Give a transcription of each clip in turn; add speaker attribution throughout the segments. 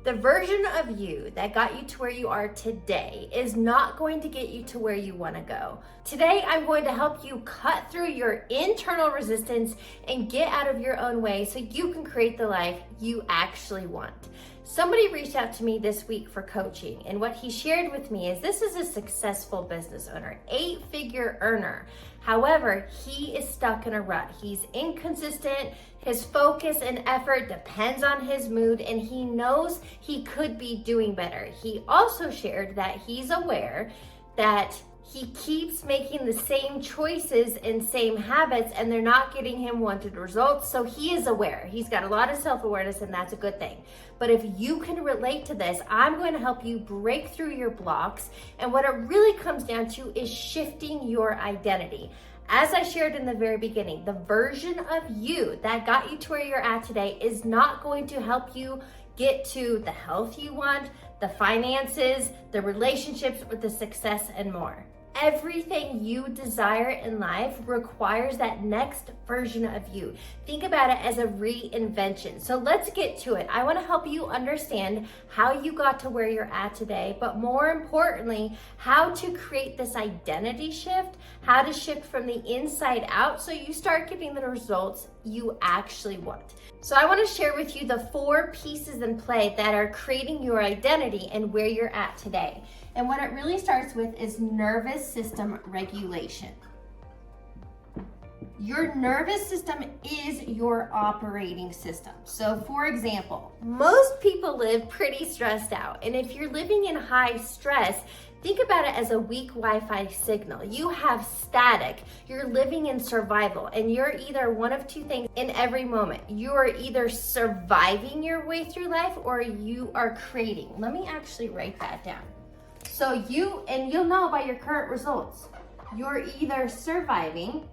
Speaker 1: The version of you that got you to where you are today is not going to get you to where you want to go. Today, I'm going to help you cut through your internal resistance and get out of your own way so you can create the life you actually want. Somebody reached out to me this week for coaching, and what he shared with me is this is a successful business owner, 8-figure earner. However, he is stuck in a rut. He's inconsistent. His focus and effort depends on his mood, and he knows he could be doing better. He also shared that he's aware that he keeps making the same choices and same habits, and they're not getting him wanted results. So he is aware. He's got a lot of self-awareness, and that's a good thing. But if you can relate to this, I'm going to help you break through your blocks. And what it really comes down to is shifting your identity. As I shared in the very beginning, the version of you that got you to where you're at today is not going to help you get to the health you want, the finances, the relationships, or the success, and more. Everything you desire in life requires that next version of you. Think about it as a reinvention. So let's get to it. I want to help you understand how you got to where you're at today, but more importantly, how to create this identity shift, how to shift from the inside out so you start getting the results you actually want. So I want to share with you the 4 pieces in play that are creating your identity and where you're at today. And what it really starts with is nervous system regulation. Your nervous system is your operating system. So for example, most people live pretty stressed out. And if you're living in high stress, think about it as a weak Wi-Fi signal. You have static, you're living in survival, and you're either one of 2 things in every moment. You are either surviving your way through life or you are creating. Let me actually write that down. So you'll know by your current results, you're either surviving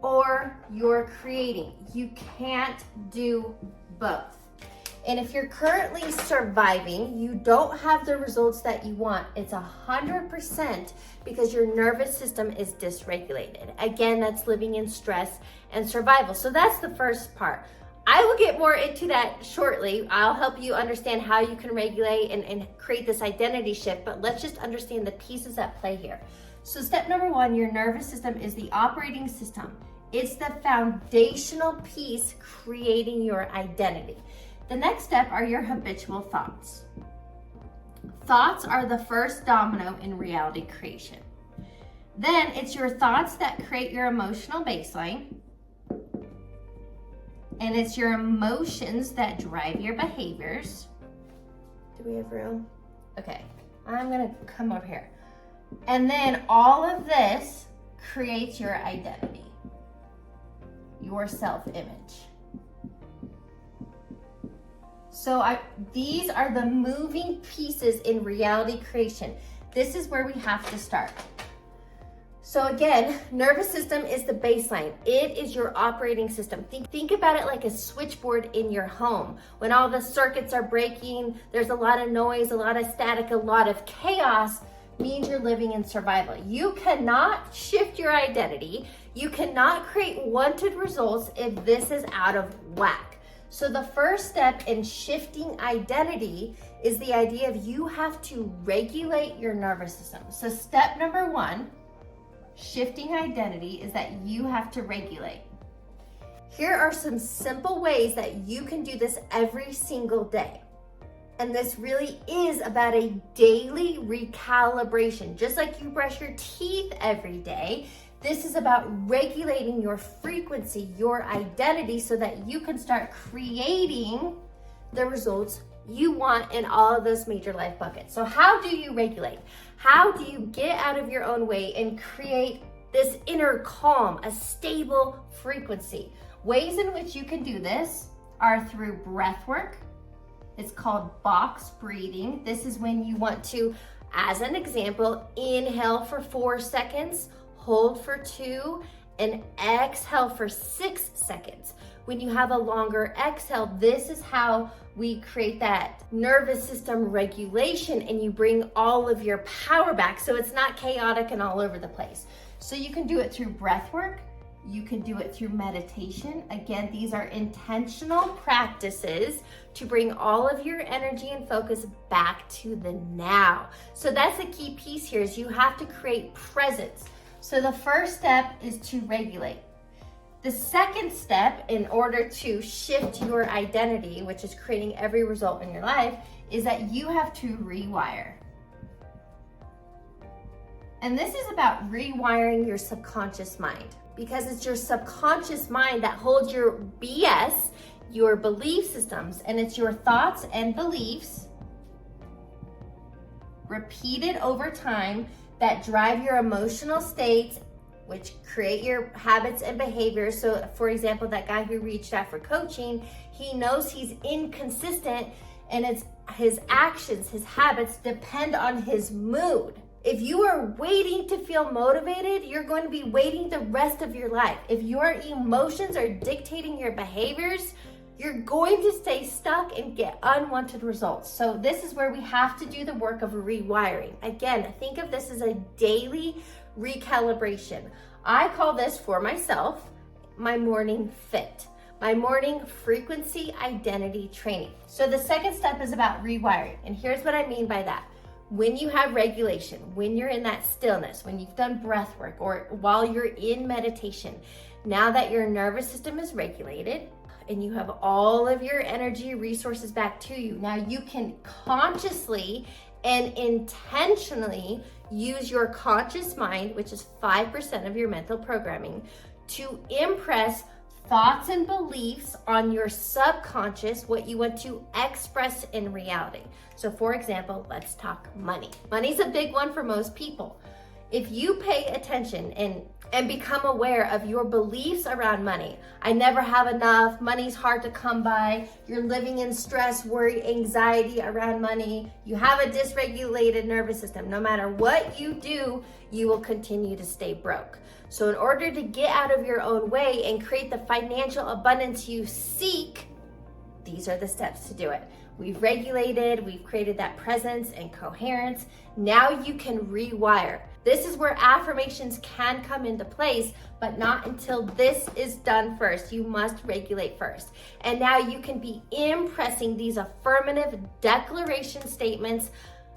Speaker 1: or you're creating. You can't do both. And if you're currently surviving, you don't have the results that you want. It's 100% because your nervous system is dysregulated. Again, that's living in stress and survival. So that's the first part. I will get more into that shortly. I'll help you understand how you can regulate and create this identity shift, but let's just understand the pieces at play here. So step number 1, your nervous system is the operating system. It's the foundational piece creating your identity. The next step are your habitual thoughts. Thoughts are the first domino in reality creation. Then it's your thoughts that create your emotional baseline. And it's your emotions that drive your behaviors. Do we have room? Okay, I'm gonna come over here. And then all of this creates your identity, your self-image. So these are the moving pieces in reality creation. This is where we have to start. So again, nervous system is the baseline. It is your operating system. Think about it like a switchboard in your home. When all the circuits are breaking, there's a lot of noise, a lot of static, a lot of chaos, means you're living in survival. You cannot shift your identity. You cannot create wanted results if this is out of whack. So the first step in shifting identity is the idea of you have to regulate your nervous system. So step number 1, shifting identity, is that you have to regulate. Here are some simple ways that you can do this every single day. And this really is about a daily recalibration. Just like you brush your teeth every day, this is about regulating your frequency, your identity, so that you can start creating the results you want in all of those major life buckets. So how do you regulate? How do you get out of your own way and create this inner calm, a stable frequency? Ways in which you can do this are through breath work. It's called box breathing. This is when you want to, as an example, inhale for 4 seconds, hold for 2, and exhale for 6 seconds. When you have a longer exhale, this is how we create that nervous system regulation and you bring all of your power back so it's not chaotic and all over the place. So you can do it through breath work. You can do it through meditation. Again, these are intentional practices to bring all of your energy and focus back to the now. So that's the key piece here, is you have to create presence. So the first step is to regulate. The second step, in order to shift your identity, which is creating every result in your life, is that you have to rewire. And this is about rewiring your subconscious mind, because it's your subconscious mind that holds your BS, your belief systems, and it's your thoughts and beliefs repeated over time that drive your emotional states, which create your habits and behaviors. So for example, that guy who reached out for coaching, he knows he's inconsistent, and it's his actions, his habits depend on his mood. If you are waiting to feel motivated, you're going to be waiting the rest of your life. If your emotions are dictating your behaviors, you're going to stay stuck and get unwanted results. So this is where we have to do the work of rewiring. Again, think of this as a daily recalibration. I call this, for myself, my morning fit, my morning frequency identity training. So the second step is about rewiring. And here's what I mean by that. When you have regulation, when you're in that stillness, when you've done breath work, or while you're in meditation, now that your nervous system is regulated and you have all of your energy resources back to you, now you can consciously and intentionally use your conscious mind, which is 5% of your mental programming, to impress thoughts and beliefs on your subconscious, what you want to express in reality. So for example, let's talk money. Money's a big one for most people. If you pay attention and become aware of your beliefs around money, I never have enough, money's hard to come by, you're living in stress, worry, anxiety around money, you have a dysregulated nervous system, no matter what you do, you will continue to stay broke. So in order to get out of your own way and create the financial abundance you seek, these are the steps to do it. We've regulated, we've created that presence and coherence. Now you can rewire. This is where affirmations can come into place, but not until this is done first. You must regulate first. And now you can be impressing these affirmative declaration statements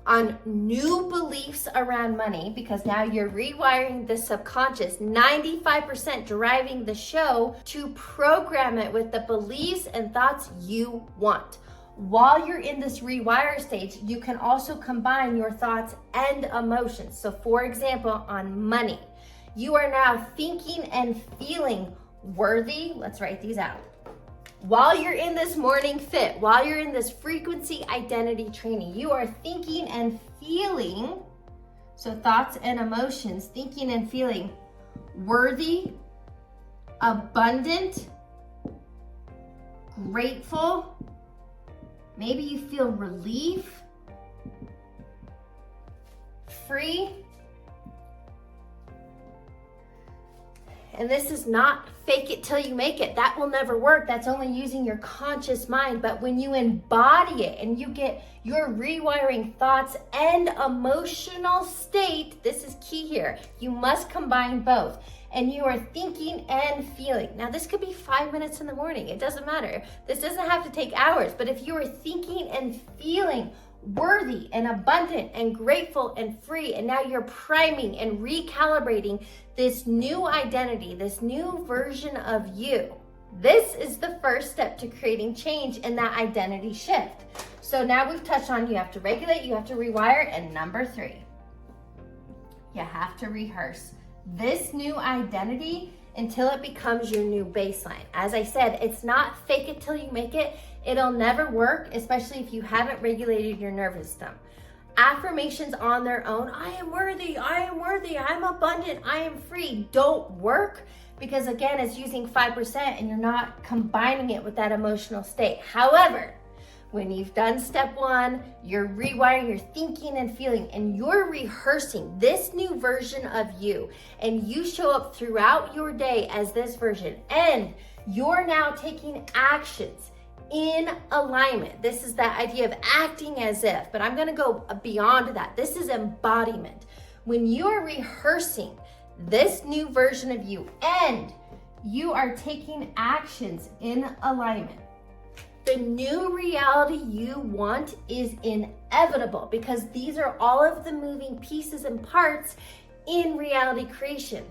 Speaker 1: on new beliefs around money, because now you're rewiring the subconscious, 95% driving the show, to program it with the beliefs and thoughts you want. While you're in this rewire stage, you can also combine your thoughts and emotions. So for example, on money, you are now thinking and feeling worthy. Let's write these out. While you're in this morning fit, while you're in this frequency identity training, you are thinking and feeling, so thoughts and emotions, thinking and feeling worthy, abundant, grateful. Maybe you feel relief, free. And this is not fake it till you make it. That will never work. That's only using your conscious mind. But when you embody it and you get your rewiring thoughts and emotional state, this is key here. You must combine both. And you are thinking and feeling. Now this could be 5 minutes in the morning. It doesn't matter. This doesn't have to take hours. But if you are thinking and feeling worthy and abundant and grateful and free, and now you're priming and recalibrating this new identity, this new version of you, this is the first step to creating change in that identity shift. So now we've touched on, you have to regulate, you have to rewire, and number 3, you have to rehearse this new identity until it becomes your new baseline. As I said, it's not fake it till you make it. It'll never work, especially if you haven't regulated your nervous system. Affirmations on their own, I am worthy, I'm abundant, I am free, don't work, because again, it's using 5% and you're not combining it with that emotional state. However, when you've done step 1, you're rewiring, you're thinking and feeling, and you're rehearsing this new version of you, and you show up throughout your day as this version, and you're now taking actions in alignment. This is that idea of acting as if, but I'm gonna go beyond that. This is embodiment. When you're rehearsing this new version of you and You are taking actions in alignment. The new reality you want is inevitable because these are all of the moving pieces and parts in reality creation.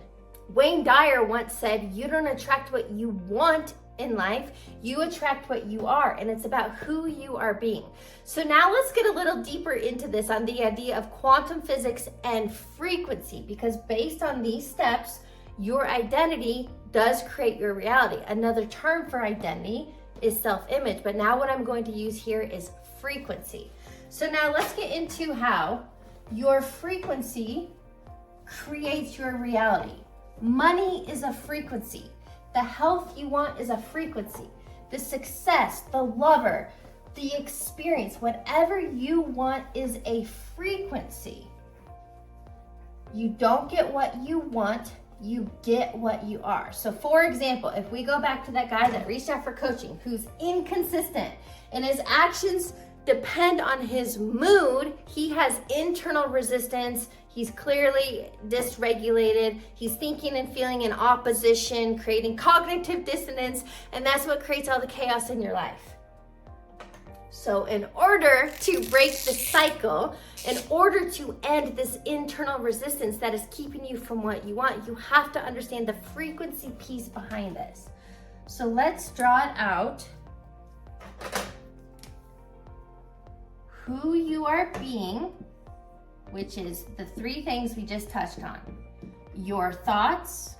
Speaker 1: Wayne Dyer once said, you don't attract what you want in life, you attract what you are, and it's about who you are being. So now let's get a little deeper into this on the idea of quantum physics and frequency, because based on these steps, your identity does create your reality. Another term for identity is self-image, but now what I'm going to use here is frequency. So now let's get into how your frequency creates your reality. Money is a frequency. The health you want is a frequency. The success, the lover, the experience, whatever you want is a frequency. You don't get what you want, you get what you are. So for example, if we go back to that guy that reached out for coaching, who's inconsistent and his actions depend on his mood, he has internal resistance, he's clearly dysregulated, he's thinking and feeling in opposition, creating cognitive dissonance, and that's what creates all the chaos in your life. So in order to break the cycle, in order to end this internal resistance that is keeping you from what you want, you have to understand the frequency piece behind this. So let's draw it out. Who you are being, which is the three things we just touched on. Your thoughts,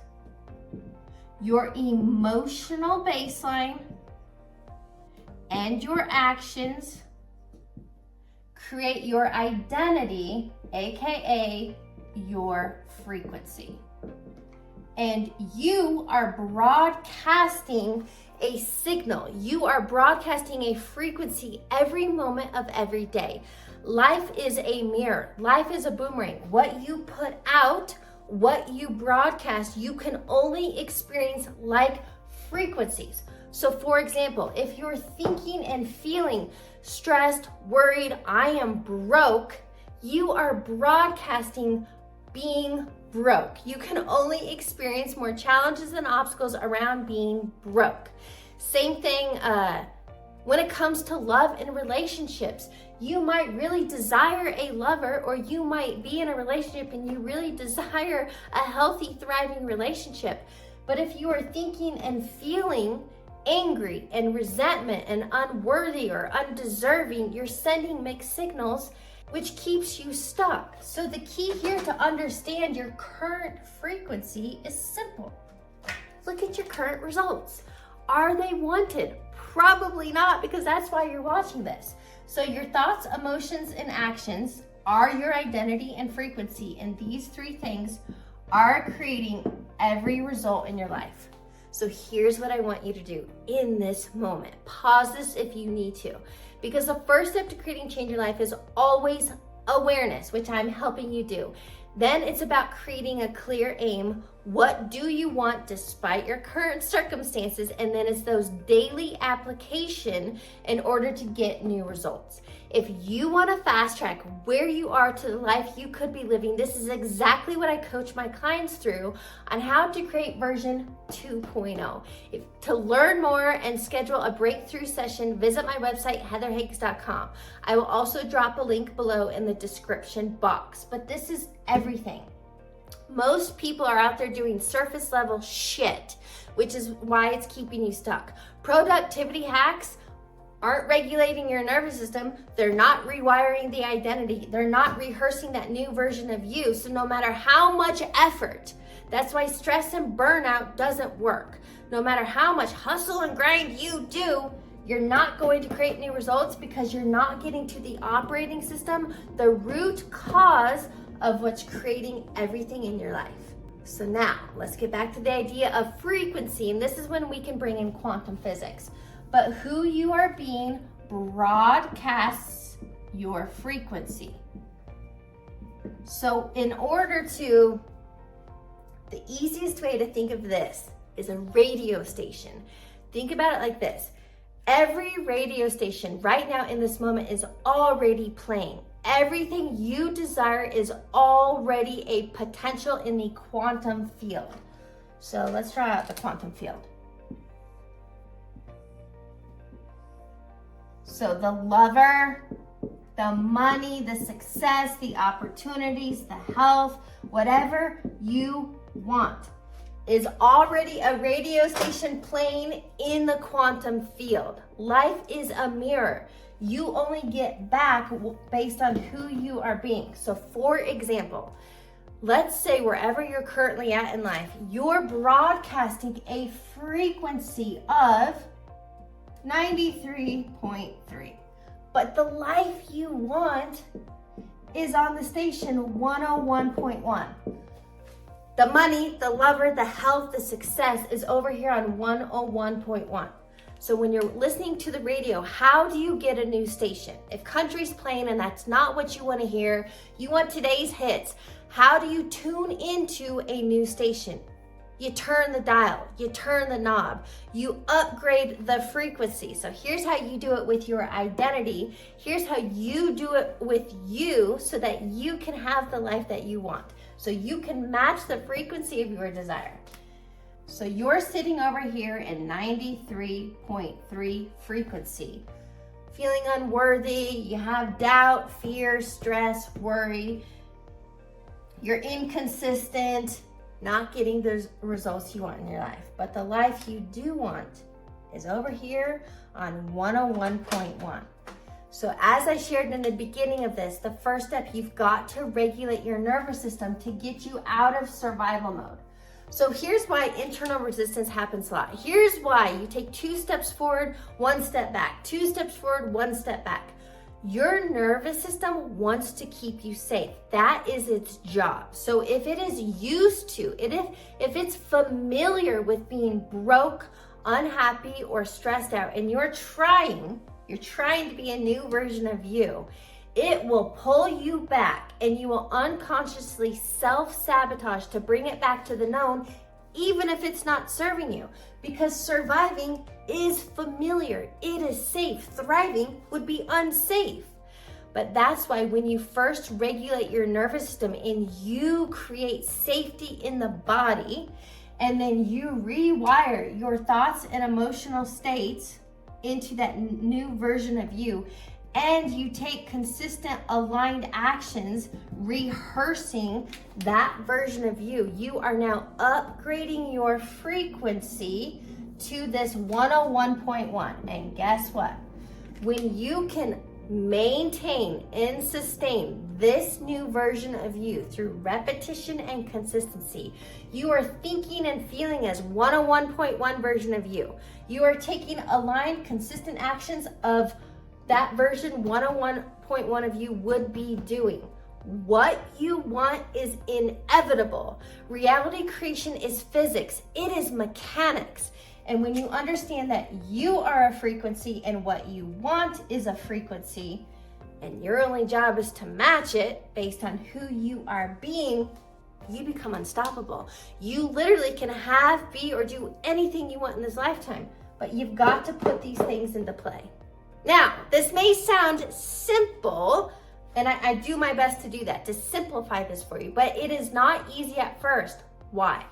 Speaker 1: your emotional baseline, and your actions create your identity, aka your frequency. And you are broadcasting a signal. You are broadcasting a frequency every moment of every day. Life is a mirror. Life is a boomerang. What you put out, what you broadcast, you can only experience like frequencies. So for example, if you're thinking and feeling stressed, worried, I am broke, you are broadcasting being broke. You can only experience more challenges and obstacles around being broke. Same thing when it comes to love and relationships. You might really desire a lover, or you might be in a relationship and you really desire a healthy, thriving relationship. But if you are thinking and feeling angry and resentment and unworthy or undeserving, you're sending mixed signals, which keeps you stuck. So the key here to understand your current frequency is simple. Look at your current results. Are they wanted? Probably not, because that's why you're watching this. So your thoughts, emotions, and actions are your identity and frequency, and these three things are creating every result in your life. So here's what I want you to do in this moment. Pause this if you need to, because the first step to creating change in your life is always awareness, which I'm helping you do. Then it's about creating a clear aim. What do you want despite your current circumstances? And then it's those daily application in order to get new results. If you want to fast track where you are to the life you could be living, this is exactly what I coach my clients through on how to create version 2.0. To learn more and schedule a breakthrough session, visit my website, heatherhakes.com. I will also drop a link below in the description box, but this is everything. Most people are out there doing surface level shit, which is why it's keeping you stuck. Productivity hacks aren't regulating your nervous system. They're not rewiring the identity. They're not rehearsing that new version of you. So no matter how much effort, that's why stress and burnout doesn't work. No matter how much hustle and grind you do, you're not going to create new results because you're not getting to the operating system, the root cause of what's creating everything in your life. So now let's get back to the idea of frequency, and this is when we can bring in quantum physics. But who you are being broadcasts your frequency. So in order to, the easiest way to think of this is a radio station. Think about it like this. Every radio station right now in this moment is already playing. Everything you desire is already a potential in the quantum field. So let's draw out the quantum field. So the lover, the money, the success, the opportunities, the health, whatever you want is already a radio station playing in the quantum field. Life is a mirror. You only get back based on who you are being. So for example, let's say wherever you're currently at in life, you're broadcasting a frequency of 93.3. But the life you want is on the station 101.1. The money, the lover, the health, the success is over here on 101.1. So when you're listening to the radio, how do you get a new station? If country's playing and that's not what you want to hear, you want today's hits, how do you tune into a new station? You turn the dial, you turn the knob, you upgrade the frequency. So here's how you do it with your identity. Here's how you do it with you so that you can have the life that you want. So you can match the frequency of your desire. So you're sitting over here in 93.3 frequency, feeling unworthy, you have doubt, fear, stress, worry, you're inconsistent, not getting those results you want in your life. But the life you do want is over here on 101.1. So as I shared in the beginning of this, the first step, you've got to regulate your nervous system to get you out of survival mode. So here's why internal resistance happens a lot. Here's why you take 2 steps forward, 1 step back, 2 steps forward, 1 step back. Your nervous system wants to keep you safe. That is its job. So if it is used to, if it's familiar with being broke, unhappy, or stressed out, and you're trying to be a new version of you, it will pull you back and you will unconsciously self-sabotage to bring it back to the known, even if it's not serving you. Because surviving is familiar, it is safe. Thriving would be unsafe. But that's why when you first regulate your nervous system and you create safety in the body, and then you rewire your thoughts and emotional states into that new version of you, and you take consistent aligned actions, rehearsing that version of you, you are now upgrading your frequency to this 101.1. And guess what? When you can maintain and sustain this new version of you through repetition and consistency, you are thinking and feeling as 101.1 version of you. You are taking aligned, consistent actions of that version 101.1 of you would be doing. What you want is inevitable. Reality creation is physics. It is mechanics. And when you understand that you are a frequency and what you want is a frequency, and your only job is to match it based on who you are being, you become unstoppable. You literally can have, be, or do anything you want in this lifetime, but you've got to put these things into play. Now, this may sound simple, and I do my best to do that, to simplify this for you, but it is not easy at first. Why?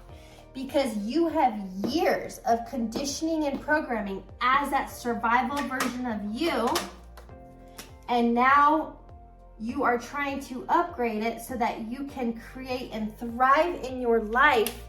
Speaker 1: Because you have years of conditioning and programming as that survival version of you, and now you are trying to upgrade it so that you can create and thrive in your life.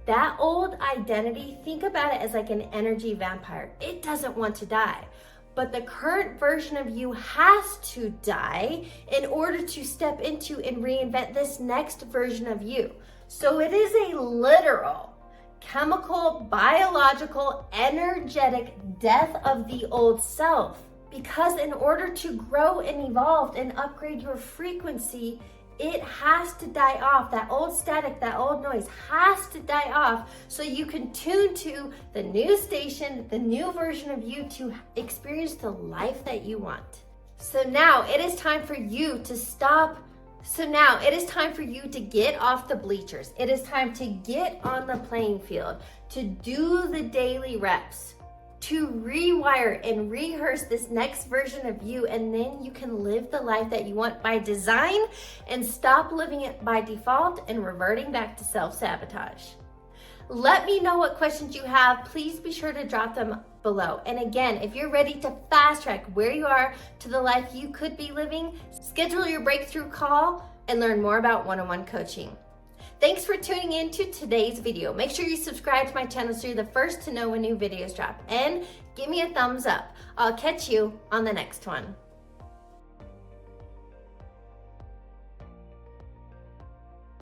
Speaker 1: That old identity, think about it as like an energy vampire. It doesn't want to die. But the current version of you has to die in order to step into and reinvent this next version of you. So it is a literal, chemical, biological, energetic death of the old self. Because in order to grow and evolve and upgrade your frequency, it has to die off. That old static, that old noise has to die off so you can tune to the new station, the new version of you to experience the life that you want. So now it is time for you to stop. So now it is time for you to get off the bleachers. It is time to get on the playing field, to do the daily reps, to rewire and rehearse this next version of you, and then you can live the life that you want by design and stop living it by default and reverting back to self-sabotage. Let me know what questions you have. Please be sure to drop them below. And again, if you're ready to fast track where you are to the life you could be living, schedule your breakthrough call and learn more about one-on-one coaching. Thanks for tuning in to today's video. Make sure you subscribe to my channel so you're the first to know when new videos drop. And give me a thumbs up. I'll catch you on the next one.